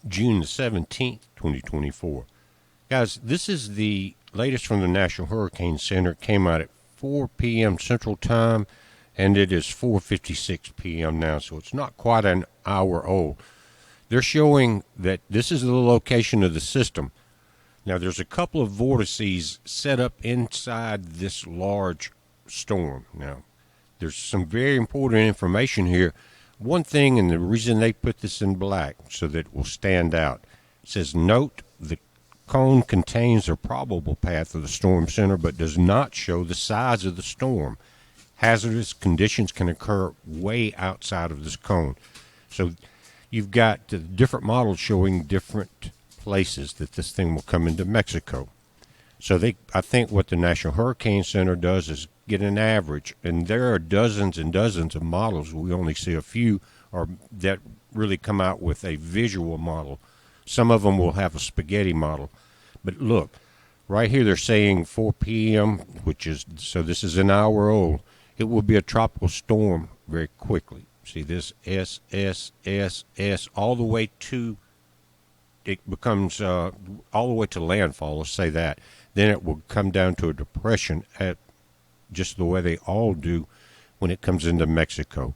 June the 17th, 2024. Guys, this is the latest from the National Hurricane Center. It came out at 4 p.m. Central Time, and it is 4:56 p.m. now, so it's not quite an hour old. They're showing that this is the location of the system. Now, there's a couple of vortices set up inside this large storm. Now, there's some very important information here. One thing, and the reason they put this in black so that it will stand out, it says, note the cone contains the probable path of the storm center but does not show the size of the storm. Hazardous conditions can occur way outside of this cone. So you've got different models showing different places that this thing will come into Mexico. So I think what the National Hurricane Center does is get an average, and there are dozens and dozens of models. We only see a few that really come out with a visual model. Some of them will have a spaghetti model. But look, right here they're saying 4 p.m., so this is an hour old. It will be a tropical storm very quickly. See this S, S, S, S, all the way to, it becomes all the way to landfall, let's say that. Then it will come down to a depression at just the way they all do when it comes into Mexico.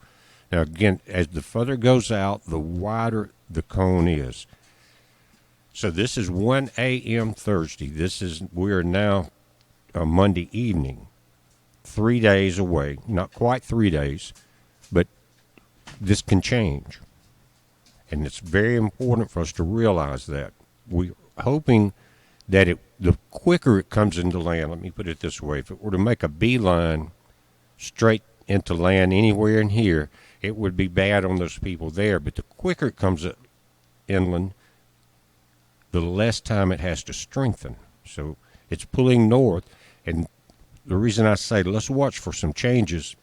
Now again, as the further goes out, the wider the cone is. So this is 1 a.m. Thursday. We are now Monday evening, 3 days away. Not quite 3 days, but this can change. And it's very important for us to realize that. We're hoping that the quicker it comes into land, let me put it this way, if it were to make a beeline straight into land anywhere in here, it would be bad on those people there. But the quicker it comes inland, the less time it has to strengthen. So it's pulling north, and the reason I say let's watch for some changes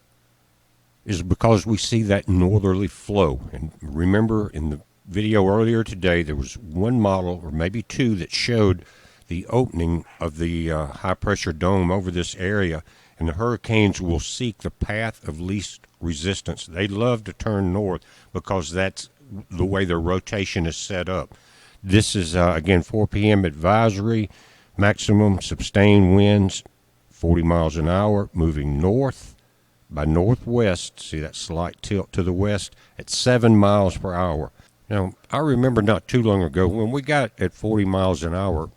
is because we see that northerly flow. And remember, in the video earlier today, there was one model, or maybe two, that showed the opening of the high-pressure dome over this area, and the hurricanes will seek the path of least resistance. They love to turn north because that's the way their rotation is set up. This is, again, 4 p.m. advisory, maximum sustained winds, 40 miles an hour, moving north by northwest. See that slight tilt to the west at 7 miles per hour. Now, I remember not too long ago when we got at 40 miles an hour,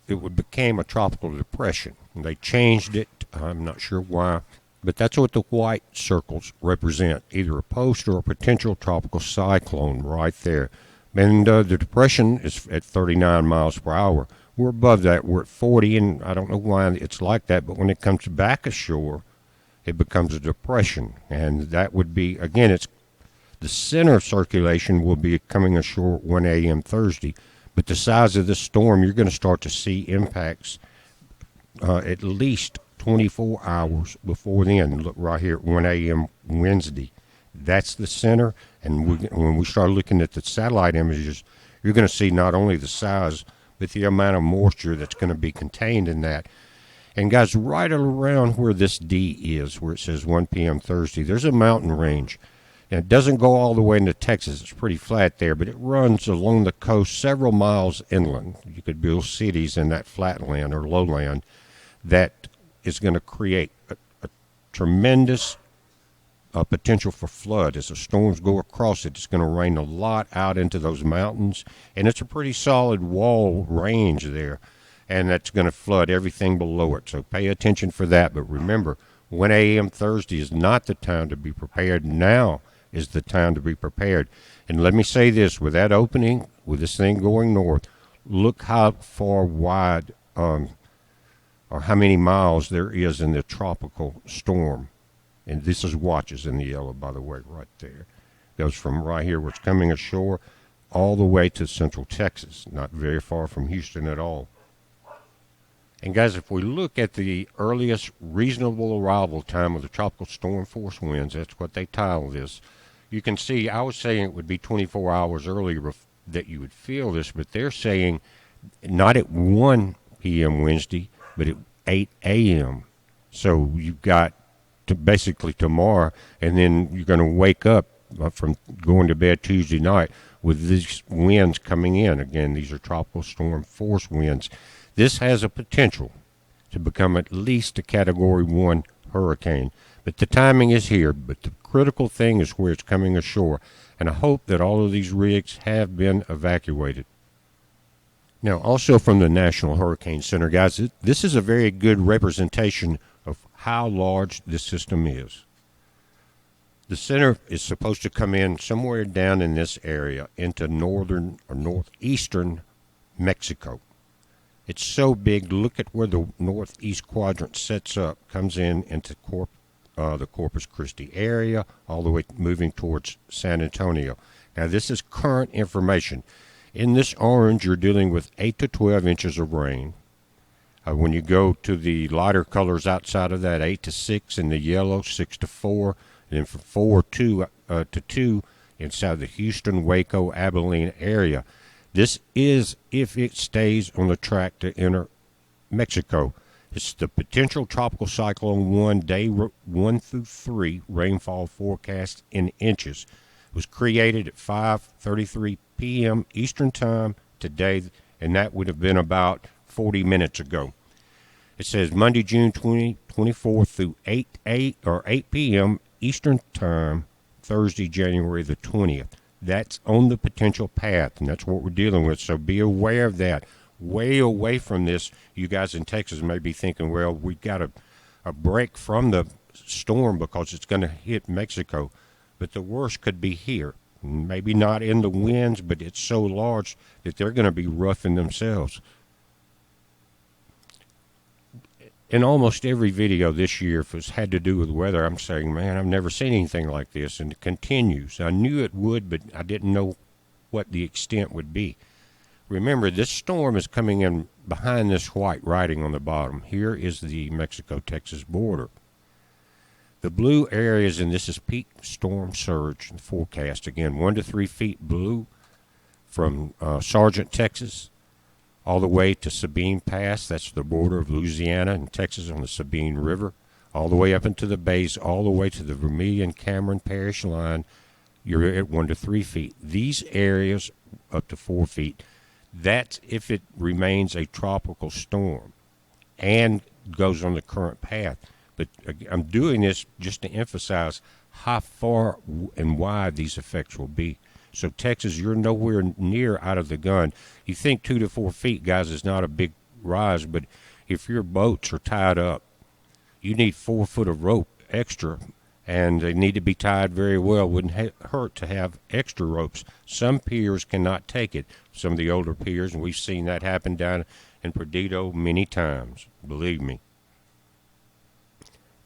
it became a tropical depression. And they changed it. I'm not sure why, but that's what the white circles represent, either a post or a potential tropical cyclone right there. And the depression is at 39 miles per hour. We're above that. We're at 40, and I don't know why it's like that, but when it comes back ashore, it becomes a depression. And that would be, again, it's the center of circulation will be coming ashore at 1 a.m. Thursday. But the size of this storm, you're going to start to see impacts at least 24 hours before then. Look right here at 1 a.m. Wednesday. That's the center, and when we start looking at the satellite images, you're going to see not only the size, but the amount of moisture that's going to be contained in that. And guys, right around where this D is, where it says 1 p.m. Thursday, there's a mountain range. And it doesn't go all the way into Texas. It's pretty flat there, but it runs along the coast several miles inland. You could build cities in that flatland or lowland that is going to create a tremendous potential for flood. As the storms go across it, it's going to rain a lot out into those mountains, and it's a pretty solid wall range there, and that's going to flood everything below it. So pay attention for that. But remember, 1 a.m. Thursday is not the time to be prepared. Now is the time to be prepared. And let me say this, with that opening, with this thing going north, look how far wide or how many miles there is in the tropical storm. And this is watches in the yellow, by the way, right there. Goes from right here where it's coming ashore all the way to central Texas, not very far from Houston at all. And guys, if we look at the earliest reasonable arrival time of the tropical storm force winds, that's what they title this, you can see I was saying it would be 24 hours earlier that you would feel this, but they're saying not at 1 p.m. Wednesday, but at 8 a.m. So you've got to basically tomorrow, and then you're going to wake up from going to bed Tuesday night with these winds coming in. Again, these are tropical storm force winds. This has a potential to become at least a Category 1 hurricane. But the timing is here. But the critical thing is where it's coming ashore. And I hope that all of these rigs have been evacuated. Now, also from the National Hurricane Center, guys, this is a very good representation of how large this system is. The center is supposed to come in somewhere down in this area into northern or northeastern Mexico. It's so big. Look at where the northeast quadrant sets up, comes in into the Corpus Christi area, all the way moving towards San Antonio. Now, this is current information. In this orange, you're dealing with 8 to 12 inches of rain. When you go to the lighter colors outside of that, 8 to 6 in the yellow, 6 to 4, and then from 4 to 2 inside the Houston, Waco, Abilene area. This is if it stays on the track to enter Mexico. It's the potential tropical cyclone 1, day 1 through 3 rainfall forecast in inches. It was created at 5:33 p.m. Eastern Time today, and that would have been about 40 minutes ago. It says Monday, June 24th through 8 p.m. Eastern Time, Thursday, January the 20th. That's on the potential path, and that's what we're dealing with, so be aware of that. Way away from this, you guys in Texas may be thinking, well, we've got a break from the storm because it's going to hit Mexico, but the worst could be here. Maybe not in the winds, but it's so large that they're going to be roughing themselves. In almost every video this year, if it's had to do with weather, I'm saying, man, I've never seen anything like this, and it continues. I knew it would, but I didn't know what the extent would be. Remember, this storm is coming in behind this white writing on the bottom. Here is the Mexico-Texas border. The blue areas, and this is peak storm surge forecast. Again, 1 to 3 feet blue from Sargent, Texas, all the way to Sabine Pass. That's the border of Louisiana and Texas on the Sabine River, all the way up into the bays, all the way to the Vermilion-Cameron Parish line. You're at 1 to 3 feet. These areas up to 4 feet. That's if it remains a tropical storm and goes on the current path. But I'm doing this just to emphasize how far and wide these effects will be. So, Texas, you're nowhere near out of the gun. You think 2 to 4 feet, guys, is not a big rise, but if your boats are tied up, you need 4 foot of rope extra, and they need to be tied very well. Wouldn't hurt to have extra ropes. Some piers cannot take it, some of the older piers, and we've seen that happen down in Perdido many times, believe me.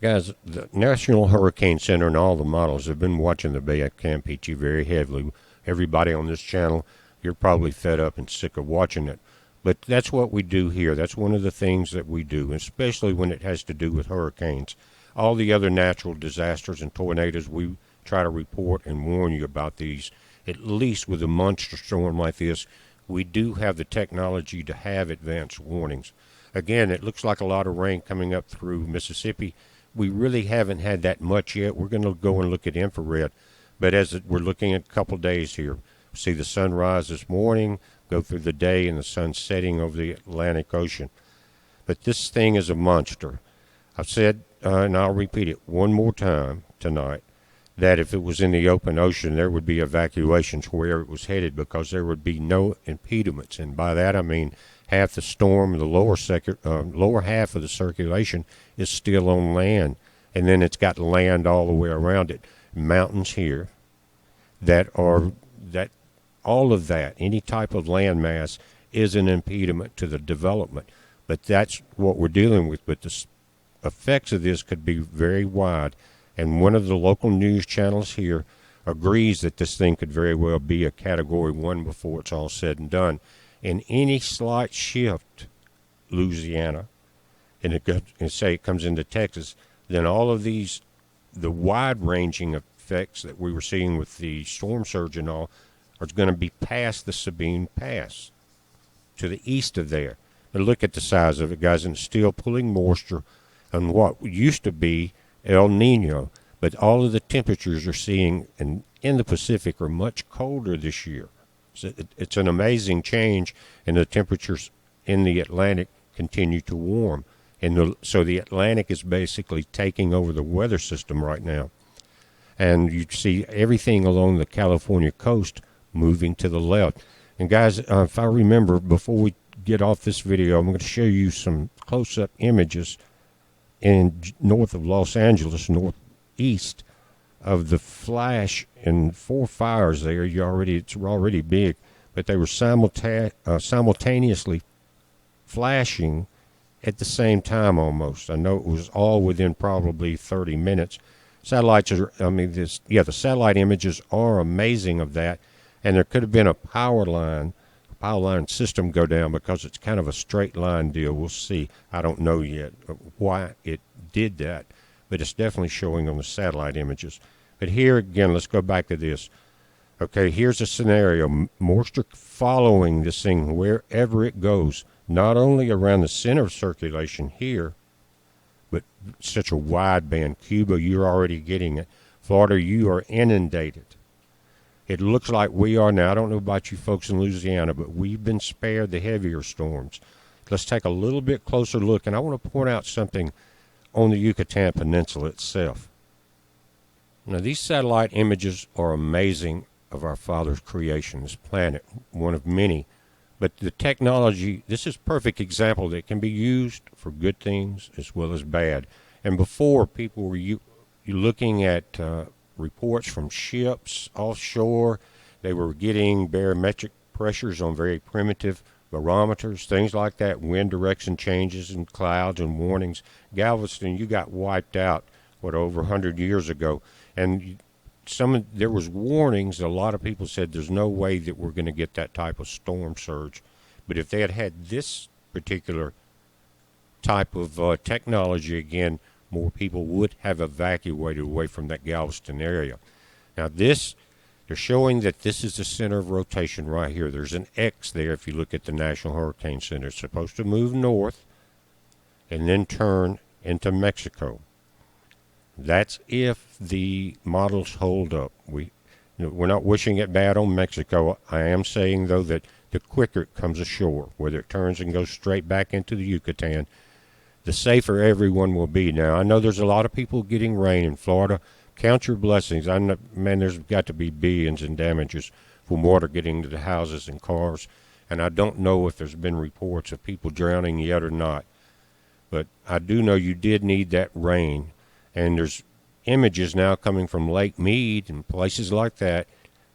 Guys, the National Hurricane Center and all the models have been watching the Bay of Campeche very heavily. Everybody on this channel, you're probably fed up and sick of watching it. But that's what we do here. That's one of the things that we do, especially when it has to do with hurricanes. All the other natural disasters and tornadoes, we try to report and warn you about these. At least with a monster storm like this, we do have the technology to have advanced warnings. Again, it looks like a lot of rain coming up through Mississippi. We really haven't had that much yet. We're going to go and look at infrared. But as we're looking at a couple days here, see the sunrise this morning, go through the day, and the sun setting over the Atlantic Ocean. But this thing is a monster. I've said, and I'll repeat it one more time tonight, that if it was in the open ocean, there would be evacuations where it was headed because there would be no impediments. And by that I mean half the storm, the lower half of the circulation is still on land. And then it's got land all the way around it. Mountains here that all of that, any type of land mass is an impediment to the development. But that's what we're dealing with. But the effects of this could be very wide. And one of the local news channels here agrees that this thing could very well be a Category 1 before it's all said and done. And any slight shift, Louisiana, and say it comes into Texas, then all of these, the wide-ranging effects that we were seeing with the storm surge and all, are going to be past the Sabine Pass, to the east of there. But look at the size of it, guys, and it's still pulling moisture on what used to be El Nino. But all of the temperatures are seeing in the Pacific are much colder this year. It's an amazing change, and the temperatures in the Atlantic continue to warm. So the Atlantic is basically taking over the weather system right now. And you see everything along the California coast moving to the left. And guys, if I remember, before we get off this video, I'm going to show you some close-up images in north of Los Angeles, northeast of the flash and 4 fires there. It's already big, but they were simultaneously flashing at the same time almost. I know it was all within probably 30 minutes. The satellite images are amazing of that, and there could have been a power line system go down because it's kind of a straight line deal. We'll see. I don't know yet why it did that, but it's definitely showing on the satellite images. But here again, let's go back to this. Okay, here's a scenario. Moisture following this thing wherever it goes, not only around the center of circulation here, but such a wide band. Cuba, you're already getting it. Florida, you are inundated. It looks like we are now. I don't know about you folks in Louisiana, but we've been spared the heavier storms. Let's take a little bit closer look, and I want to point out something on the Yucatan Peninsula itself. Now, these satellite images are amazing of our Father's creation, this planet, one of many. But the technology, this is a perfect example that can be used for good things as well as bad. And before, people were looking at reports from ships offshore. They were getting barometric pressures on very primitive barometers, things like that, wind direction changes and clouds and warnings. Galveston, you got wiped out, over 100 years ago. And there was warnings. A lot of people said there's no way that we're going to get that type of storm surge. But if they had had this particular type of technology again, more people would have evacuated away from that Galveston area. Now they're showing that this is the center of rotation right here. There's an X there if you look at the National Hurricane Center. It's supposed to move north and then turn into Mexico. That's if the models hold up. We're not wishing it bad on Mexico. I am saying, though, that the quicker it comes ashore, whether it turns and goes straight back into the Yucatan, the safer everyone will be. Now, I know there's a lot of people getting rain in Florida. Count your blessings. There's got to be billions in damages from water getting into the houses and cars. And I don't know if there's been reports of people drowning yet or not. But I do know you did need that rain. And there's images now coming from Lake Mead and places like that.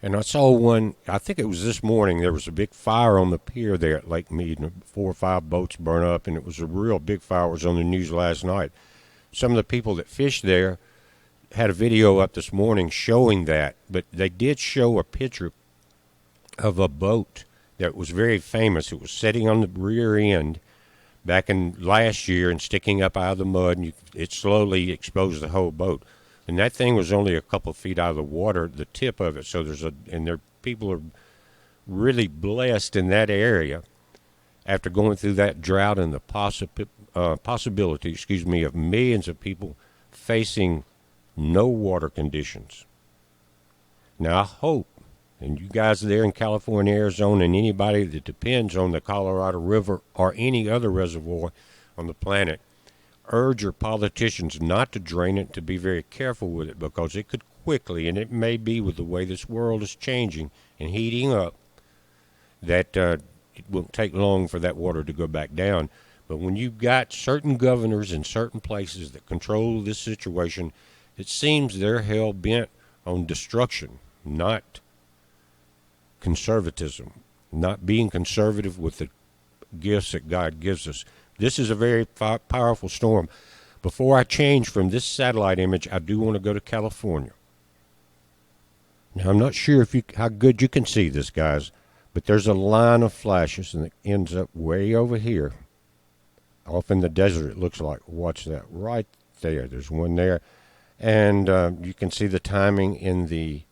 And I saw one, I think it was this morning, there was a big fire on the pier there at Lake Mead, and 4 or 5 boats burned up, and it was a real big fire. It was on the news last night. Some of the people that fished there had a video up this morning showing that, but they did show a picture of a boat that was very famous. It was sitting on the rear end back in last year and sticking up out of the mud, and it slowly exposed the whole boat. And that thing was only a couple of feet out of the water, the tip of it. So people are really blessed in that area after going through that drought and the possibility, of millions of people facing no water conditions. Now, I hope, and you guys there in California, Arizona, and anybody that depends on the Colorado River or any other reservoir on the planet, urge your politicians not to drain it, to be very careful with it, because it could quickly, and it may be with the way this world is changing and heating up, that it won't take long for that water to go back down. But when you've got certain governors in certain places that control this situation, it seems they're hell-bent on destruction, not conservatism, not being conservative with the gifts that God gives us. This is a very powerful storm. Before I change from this satellite image, I do want to go to California. Now, I'm not sure how good you can see this, guys, but there's a line of flashes, and it ends up way over here. Off in the desert, it looks like. Watch that right there. There's one there. And you can see the timing in the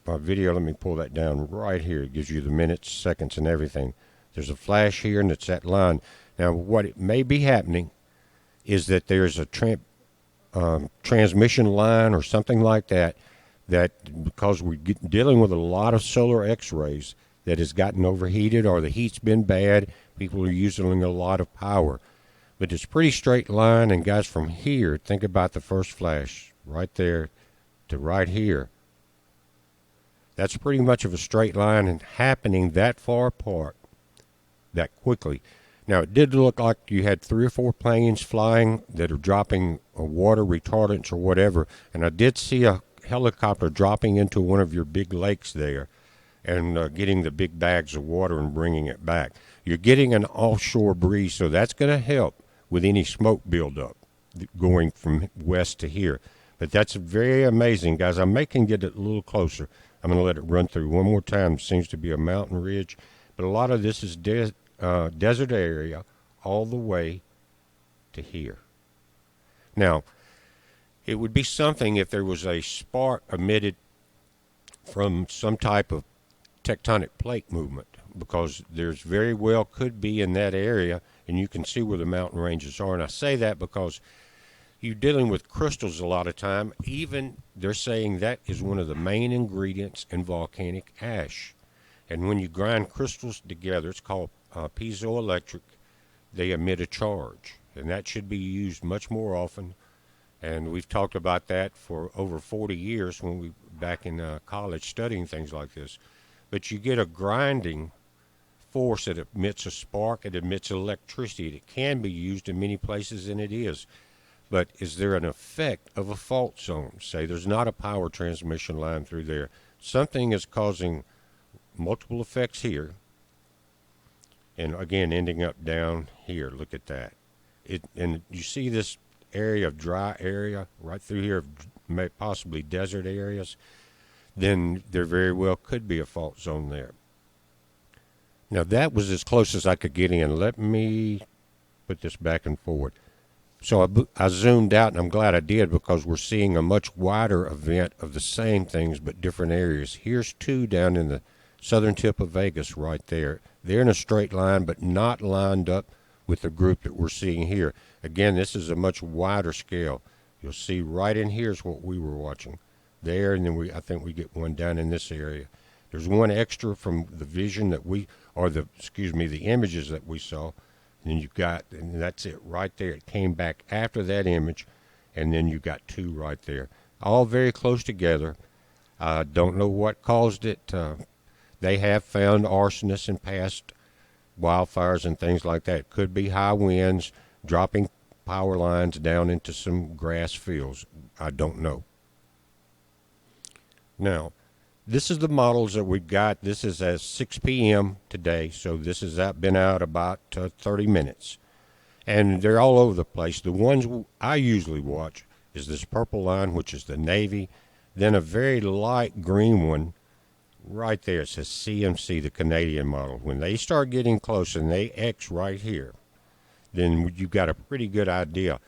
video. Let me pull that down right here. It gives you the minutes, seconds, and everything. There's a flash here, and it's that line. Now, what it may be happening is that there's a transmission line or something like that that because we're dealing with a lot of solar X-rays that has gotten overheated or the heat's been bad, people are using a lot of power. But it's a pretty straight line, and guys, from here, think about the first flash right there to right here. That's pretty much of a straight line and happening that far apart that quickly. Now, it did look like you had 3 or 4 planes flying that are dropping water retardants or whatever, and I did see a helicopter dropping into one of your big lakes there and getting the big bags of water and bringing it back. You're getting an offshore breeze, so that's going to help with any smoke buildup going from west to here. But that's very amazing, guys. I may can get it a little closer. I'm going to let it run through one more time. It seems to be a mountain ridge, but a lot of this is desert area all the way to here. Now, it would be something if there was a spark emitted from some type of tectonic plate movement, because there's very well could be in that area, and you can see where the mountain ranges are. And I say that because you're dealing with crystals a lot of time. Even they're saying that is one of the main ingredients in volcanic ash. And when you grind crystals together, it's called piezoelectric, they emit a charge. And that should be used much more often. And we've talked about that for over 40 years when we back in college studying things like this. But you get a grinding force that emits a spark, it emits electricity. It can be used in many places, and it is. But is there an effect of a fault zone? Say there's not a power transmission line through there. Something is causing multiple effects here. And again, ending up down here. Look at that. And you see this area of dry area right through here, possibly desert areas. Then there very well could be a fault zone there. Now that was as close as I could get in. Let me put this back and forward. So I zoomed out, and I'm glad I did, because we're seeing a much wider event of the same things but different areas. Here's 2 down in the southern tip of Vegas right there. They're in a straight line but not lined up with the group that we're seeing here. Again, this is a much wider scale. You'll see right in here is what we were watching. There, and then I think we get one down in this area. There's one extra from the vision that the images that we saw. And you've got, and that's it right there. It came back after that image, and then you got 2 right there. All very close together. Don't know what caused it. They have found arsonists in past wildfires and things like that. It could be high winds, dropping power lines down into some grass fields. I don't know. Now, this is the models that we've got. This is at 6 p.m. today, so this has been out about 30 minutes. And they're all over the place. The ones I usually watch is this purple line, which is the Navy, then a very light green one right there. It says CMC, the Canadian model. When they start getting close and they X right here, then you've got a pretty good idea.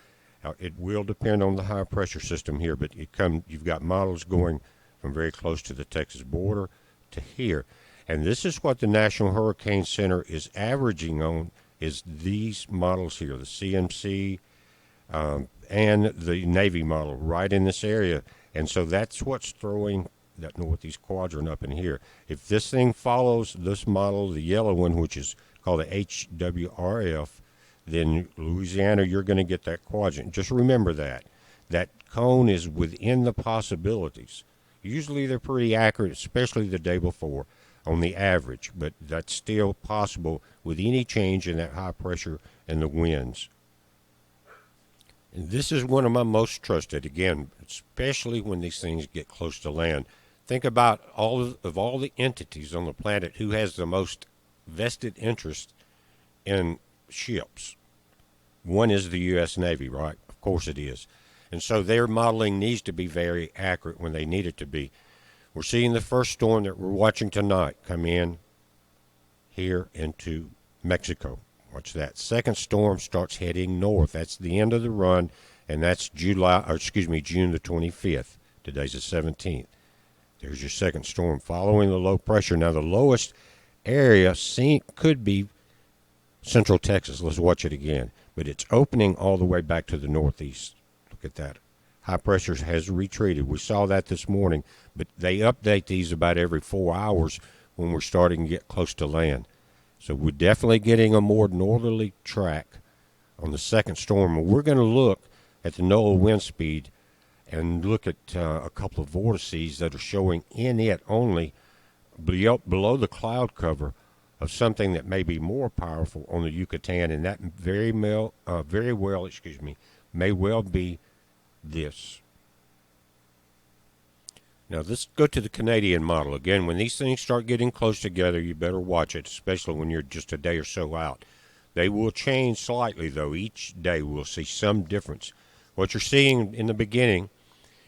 It will depend on the high pressure system here, but you've got models going from very close to the Texas border to here. And this is what the National Hurricane Center is averaging on, is these models here, the CMC and the Navy model right in this area. And so that's what's throwing with these quadrant up in here. If this thing follows this model, the yellow one, which is called the HWRF, then Louisiana, you're going to get that quadrant. Just remember that. That cone is within the possibilities. Usually they're pretty accurate, especially the day before, on the average, but that's still possible with any change in that high pressure and the winds. And this is one of my most trusted, again, especially when these things get close to land. Think about all the entities on the planet who has the most vested interest in ships. One is the U.S. Navy, right? Of course it is. And so their modeling needs to be very accurate when they need it to be. We're seeing the first storm that we're watching tonight come in here into Mexico. Watch that. Second storm starts heading north. That's the end of the run, and that's June the 25th. Today's the 17th. There's your second storm following the low pressure. Now the lowest area could be central Texas. Let's watch it again. But it's opening all the way back to the northeast. Look at that. high pressure has retreated. We saw that this morning, but they update these about every 4 hours when we're starting to get close to land. So we're definitely getting a more northerly track on the second storm. And we're going to look at the NOAA wind speed and look at a couple of vortices that are showing in it only below the cloud cover of something that may be more powerful on the Yucatan, and that very well, may well be this. Now let's go to the Canadian model. Again, when these things start getting close together, you better watch it, especially when you're just a day or so out. They will change slightly, though. Each day we'll see some difference. What you're seeing in the beginning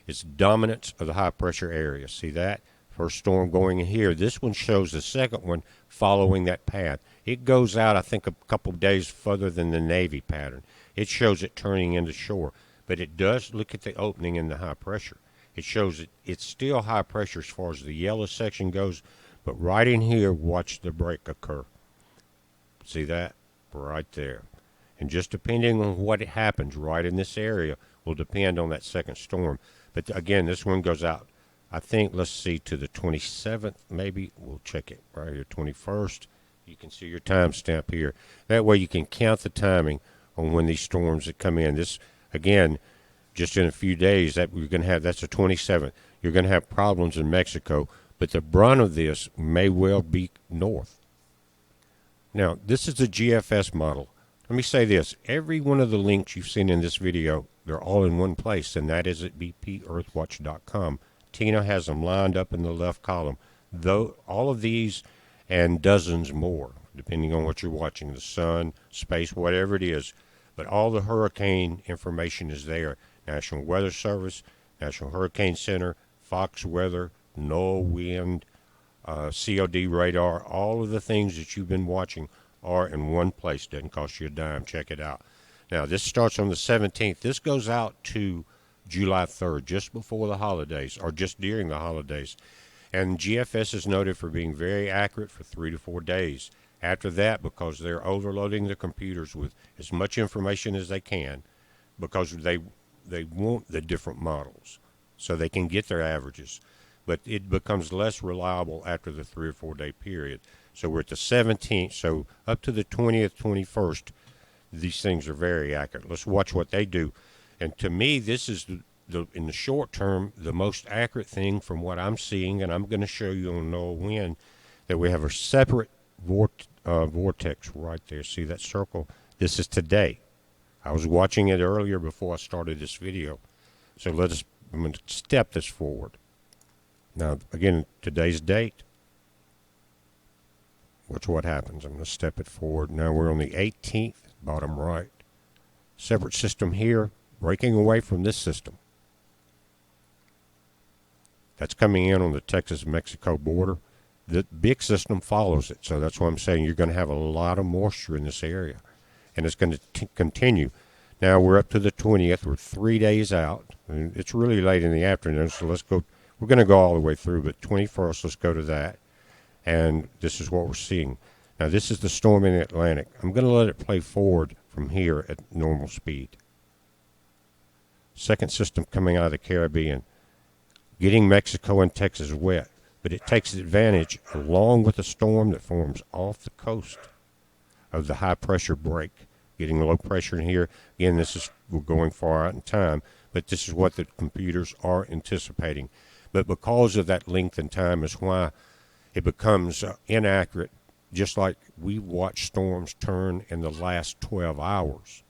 is dominance of the high pressure area. See that? First storm going in here. This one shows the second one following that path. It goes out, I think, a couple of days further than the Navy pattern. It shows it turning into shore. But it does look at the opening in the high pressure. It shows that it's still high pressure as far as the yellow section goes. But right in here, watch the break occur. See that? Right there. And just depending on what happens right in this area will depend on that second storm. But again, this one goes out, I think, let's see, to the 27th maybe. We'll check it right here, 21st. You can see your timestamp here. That way you can count the timing on when these storms that come in. This, again, just in a few days, that we're going to have, that's the 27th. You're going to have problems in Mexico, but the brunt of this may well be north. Now, this is the GFS model. Let me say this. Every one of the links you've seen in this video, they're all in one place, and that is at bpearthwatch.com. Tina has them lined up in the left column. Though all of these and dozens more, depending on what you're watching, the sun, space, whatever it is. But all the hurricane information is there. National Weather Service, National Hurricane Center, Fox Weather, NOAA Wind, COD radar, all of the things that you've been watching are in one place. Doesn't cost you a dime. Check it out. Now, this starts on the 17th. This goes out to July 3rd, just before the holidays, or just during the holidays. And GFS is noted for being very accurate for 3 to 4 days. After that, because they're overloading the computers with as much information as they can, because they want the different models, so they can get their averages. But it becomes less reliable after the 3 or 4 day period. So we're at the 17th, so up to the 20th, 21st, these things are very accurate. Let's watch what they do. And to me, this is, in the short term, the most accurate thing from what I'm seeing, and I'm going to show you on NOAA Wind that we have a separate vortex right there. See that circle? This is today. I was watching it earlier before I started this video. So I'm going to step this forward. Now, again, today's date. Watch what happens. I'm going to step it forward. Now we're on the 18th, bottom right. Separate system here, breaking away from this system. That's coming in on the Texas-Mexico border. The big system follows it, so that's why I'm saying you're going to have a lot of moisture in this area, and it's going to continue. Now we're up to the 20th. We're 3 days out. And it's really late in the afternoon, so let's go. We're going to go all the way through, but 21st, let's go to that. And this is what we're seeing. Now, this is the storm in the Atlantic. I'm going to let it play forward from here at normal speed. Second system coming out of the Caribbean, getting Mexico and Texas wet. But it takes advantage, along with the storm that forms off the coast, of the high-pressure break. Getting low pressure in here. Again, we're going far out in time, but this is what the computers are anticipating. But because of that length in time is why it becomes inaccurate, just like we watch storms turn in the last 12 hours.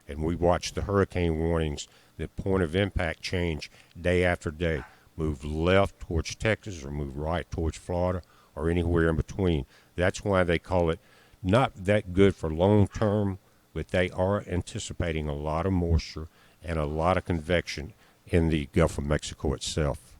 And we watch the hurricane warnings, the point of impact change day after day. Move left towards Texas or move right towards Florida or anywhere in between. That's why they call it not that good for long term, but they are anticipating a lot of moisture and a lot of convection in the Gulf of Mexico itself.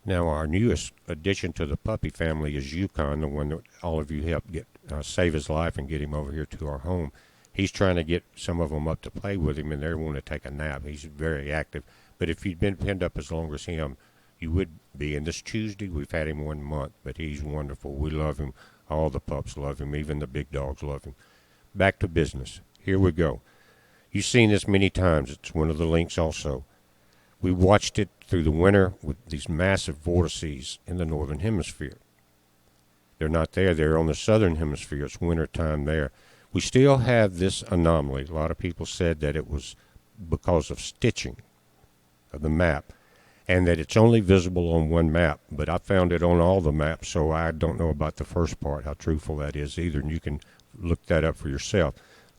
Now, our newest addition to the puppy family is Yukon, the one that all of you helped save his life and get him over here to our home. He's trying to get some of them up to play with him, and they want to take a nap. He's very active. But if you'd been pinned up as long as him, you would be. And this Tuesday, we've had him 1 month, but he's wonderful. We love him. All the pups love him. Even the big dogs love him. Back to business. Here we go. You've seen this many times. It's one of the links also. We watched it through the winter with these massive vortices in the northern hemisphere. They're not there. They're on the southern hemisphere. It's winter time there. We still have this anomaly. A lot of people said that it was because of stitching of the map and that it's only visible on one map. But I found it on all the maps, so I don't know about the first part, how truthful that is either. And you can look that up for yourself.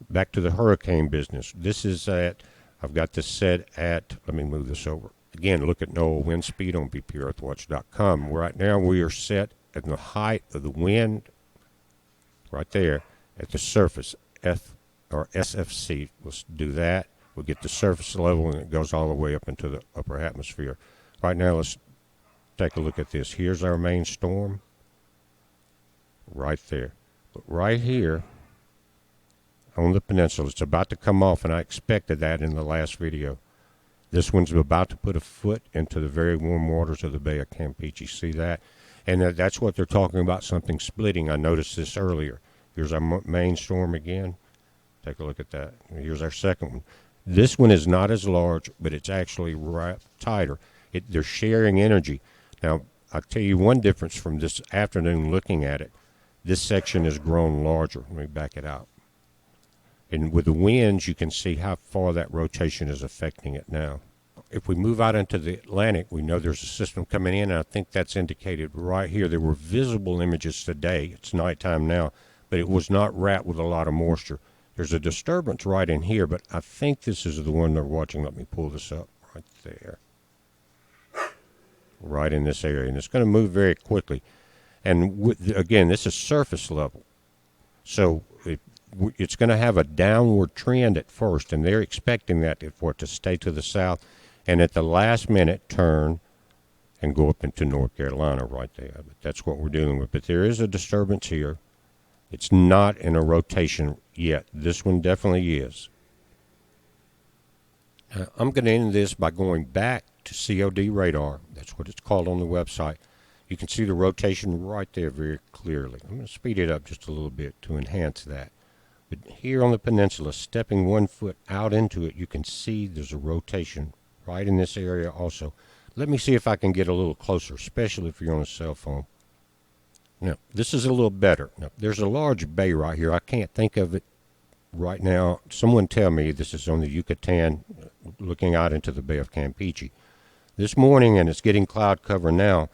Back to the hurricane business. This is at, I've got this set at, let me move this over. Again, look at NOAA wind speed on bpearthwatch.com. Right now we are set at the height of the wind right there at the surface, SFC. Let's do that. We'll get the surface level, and it goes all the way up into the upper atmosphere. Right now, let's take a look at this. Here's our main storm right there. But right here on the peninsula, it's about to come off, and I expected that in the last video. This one's about to put a foot into the very warm waters of the Bay of Campeche. See that? And that's what they're talking about, something splitting. I noticed this earlier. Here's our main storm again. Take a look at that. Here's our second one. This one is not as large, but it's actually tighter. They're sharing energy. Now, I'll tell you one difference from this afternoon looking at it. This section has grown larger. Let me back it out. And with the winds, you can see how far that rotation is affecting it now. If we move out into the Atlantic, we know there's a system coming in, and I think that's indicated right here. There were visible images today. It's nighttime now, but it was not wrapped with a lot of moisture. There's a disturbance right in here, but I think this is the one they're watching. Let me pull this up right there. Right in this area, and it's going to move very quickly. And again, this is surface level. So it's going to have a downward trend at first, and they're expecting that for it to stay to the south, and at the last minute turn and go up into North Carolina right there. But that's what we're dealing with. But there is a disturbance here. It's not in a rotation yet. This one definitely is. Now, I'm going to end this by going back to COD radar. That's what it's called on the website. You can see the rotation right there very clearly. I'm going to speed it up just a little bit to enhance that. But here on the peninsula, stepping 1 foot out into it, you can see there's a rotation right in this area also. Let me see if I can get a little closer, especially if you're on a cell phone. Now, this is a little better. Now, there's a large bay right here. I can't think of it right now. Someone tell me this is on the Yucatan, looking out into the Bay of Campeche. This morning, and it's getting cloud cover now,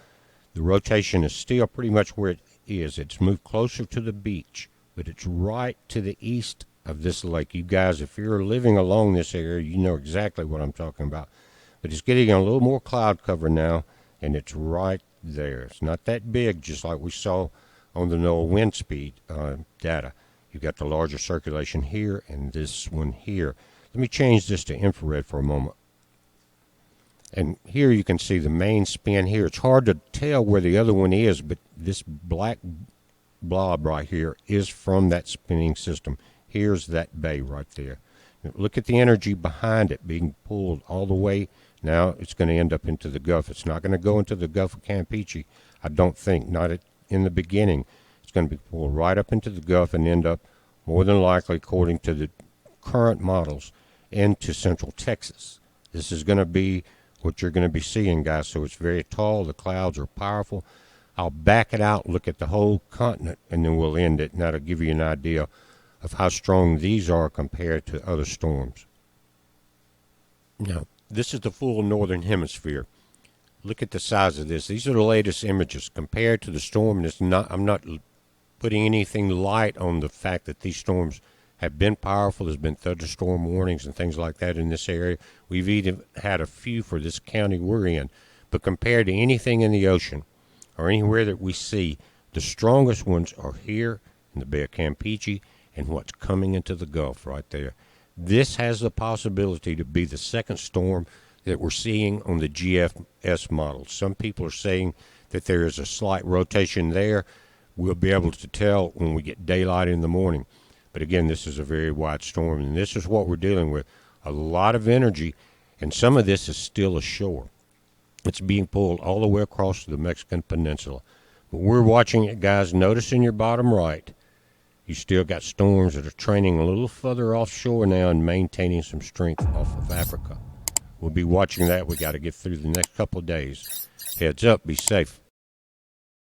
the rotation is still pretty much where it is. It's moved closer to the beach, but it's right to the east of this lake. You guys, if you're living along this area, you know exactly what I'm talking about. But it's getting a little more cloud cover now, and it's right there. It's not that big, just like we saw on the NOAA wind speed data. You've got the larger circulation here and this one here. Let me change this to infrared for a moment. And here you can see the main spin here. It's hard to tell where the other one is, but this black blob right here is from that spinning system. Here's that bay right there. Now, look at the energy behind it being pulled all the way. Now it's going to end up into the Gulf. It's not going to go into the Gulf of Campeche, I don't think, not in the beginning. It's going to be pulled right up into the Gulf and end up, more than likely, according to the current models, into central Texas. This is going to be what you're going to be seeing, guys. So it's very tall. The clouds are powerful. I'll back it out, look at the whole continent, and then we'll end it. And that'll give you an idea of how strong these are compared to other storms. Now, this is the full northern hemisphere. Look at the size of this. These are the latest images compared to the storm. And it's not, I'm not putting anything light on the fact that these storms have been powerful. There's been thunderstorm warnings and things like that in this area. We've even had a few for this county we're in. But compared to anything in the ocean or anywhere that we see, the strongest ones are here in the Bay of Campeche and what's coming into the Gulf right there. This has the possibility to be the second storm that we're seeing on the GFS model. Some people are saying that there is a slight rotation there. We'll be able to tell when we get daylight in the morning. But again, this is a very wide storm, and this is what we're dealing with. A lot of energy, and some of this is still ashore. It's being pulled all the way across the Mexican peninsula. But we're watching it, guys. Notice in your bottom right, you still got storms that are training a little further offshore now and maintaining some strength off of Africa. we'll be watching that. We got to get through the next couple of days. Heads up, be safe.